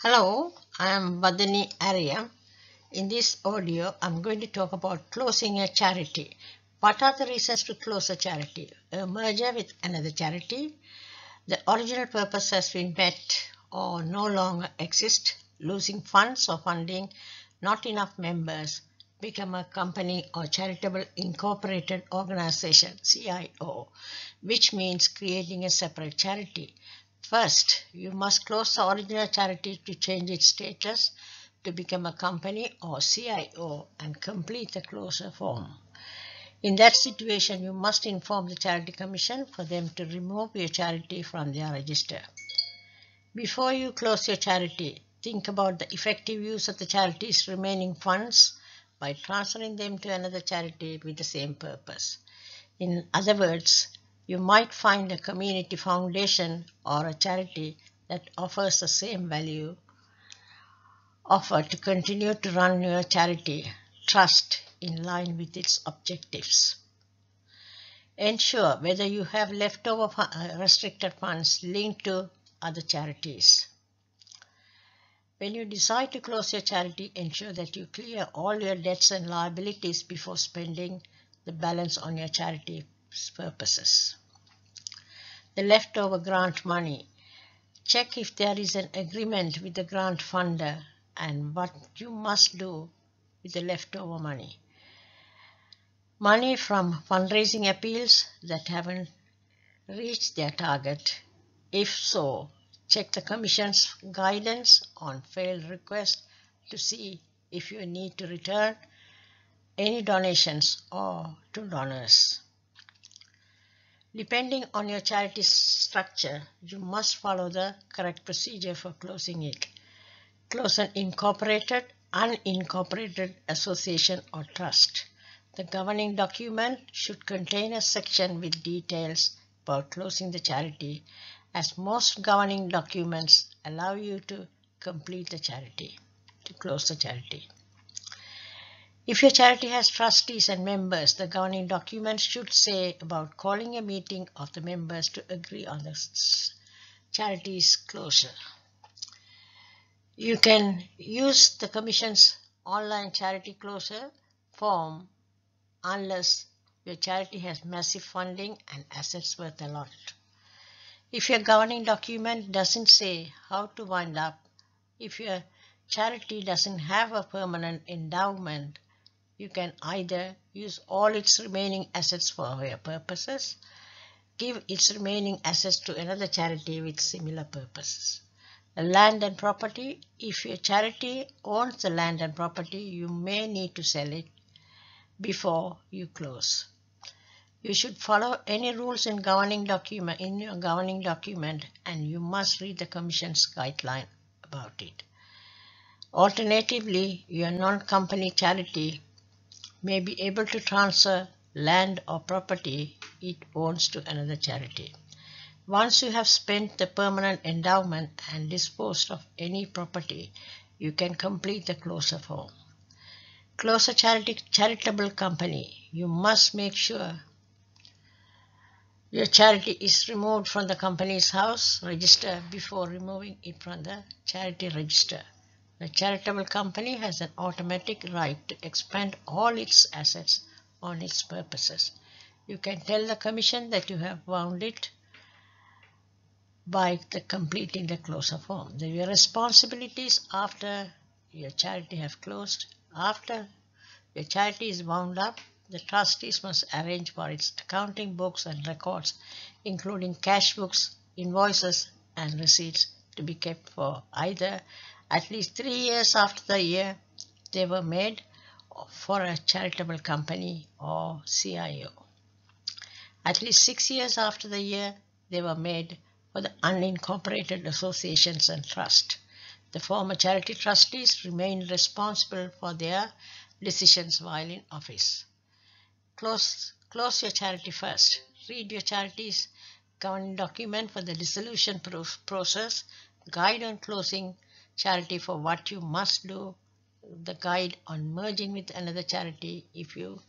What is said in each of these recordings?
Hello, I am Vadani Arya. In this audio, I'm going to talk about closing a charity. What are the reasons to close a charity? A merger with another charity, the original purpose has been met or no longer exists, losing funds or funding, not enough members, become a company or charitable incorporated organization, CIO, which means creating a separate charity. First, you must close the original charity to change its status to become a company or CIO and complete the closure form. In that situation, you must inform the Charity Commission for them to remove your charity from their register. Before you close your charity, think about the effective use of the charity's remaining funds by transferring them to another charity with the same purpose. In other words, you might find a community foundation or a charity that offers the same value offer to continue to run your charity trust in line with its objectives. Ensure whether you have leftover restricted funds linked to other charities. When you decide to close your charity, ensure that you clear all your debts and liabilities before spending the balance on your charity's purposes. The leftover grant money. Check if there is an agreement with the grant funder and what you must do with the leftover money. Money from fundraising appeals that haven't reached their target. If so, check the Commission's guidance on failed requests to see if you need to return any donations or to donors. Depending on your charity's structure, you must follow the correct procedure for closing it. Close an incorporated, unincorporated association or trust. The governing document should contain a section with details about closing the charity, as most governing documents allow you to complete the charity, to close the charity. If your charity has trustees and members, the governing document should say about calling a meeting of the members to agree on the charity's closure. You can use the Commission's online charity closure form unless your charity has massive funding and assets worth a lot. If your governing document doesn't say how to wind up, if your charity doesn't have a permanent endowment, you can either use all its remaining assets for your purposes, give its remaining assets to another charity with similar purposes. The land and property. If your charity owns the land and property, you may need to sell it before you close. You should follow any rules in your governing document, and you must read the Commission's guideline about it. Alternatively, your non-company charity may be able to transfer land or property it owns to another charity. Once you have spent the permanent endowment and disposed of any property, you can complete the closure form. Close a charitable company. You must make sure your charity is removed from the company's house register before removing it from the charity register. The charitable company has an automatic right to expend all its assets on its purposes. You can tell the Commission that you have wound it by completing the closure form. Your responsibilities after your charity have closed. After your charity is wound up, the trustees must arrange for its accounting books and records, including cash books, invoices, and receipts to be kept for either at least 3 years after the year they were made for a charitable company or CIO. At least 6 years after the year they were made for the unincorporated associations and trust. The former charity trustees remain responsible for their decisions while in office. Close your charity first. Read your charity's governing document for the dissolution process, guide on closing charity for what you must do, the guide on merging with another charity if you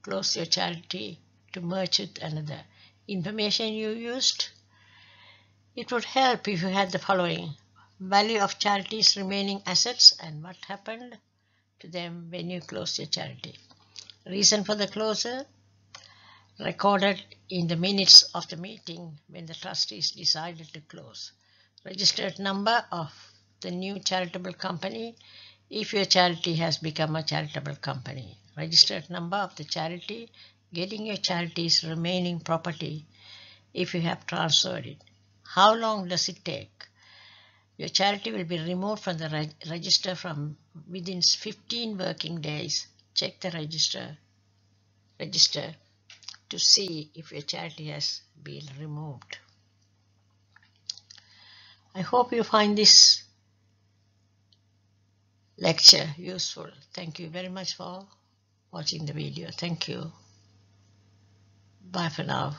close your charity to merge with another. Information you used. It would help if you had the following. value of charity's remaining assets and what happened to them when you closed your charity. Reason for the closure recorded in the minutes of the meeting when the trustees decided to close. Registered number of the new charitable company if your charity has become a charitable company. Registered number of the charity getting your charity's remaining property if you have transferred it. How long does it take? Your charity will be removed from the register from within 15 working days. Check the register to see if your charity has been removed. I hope you find this lecture useful. Thank you very much for watching the video. Thank you. Bye for now.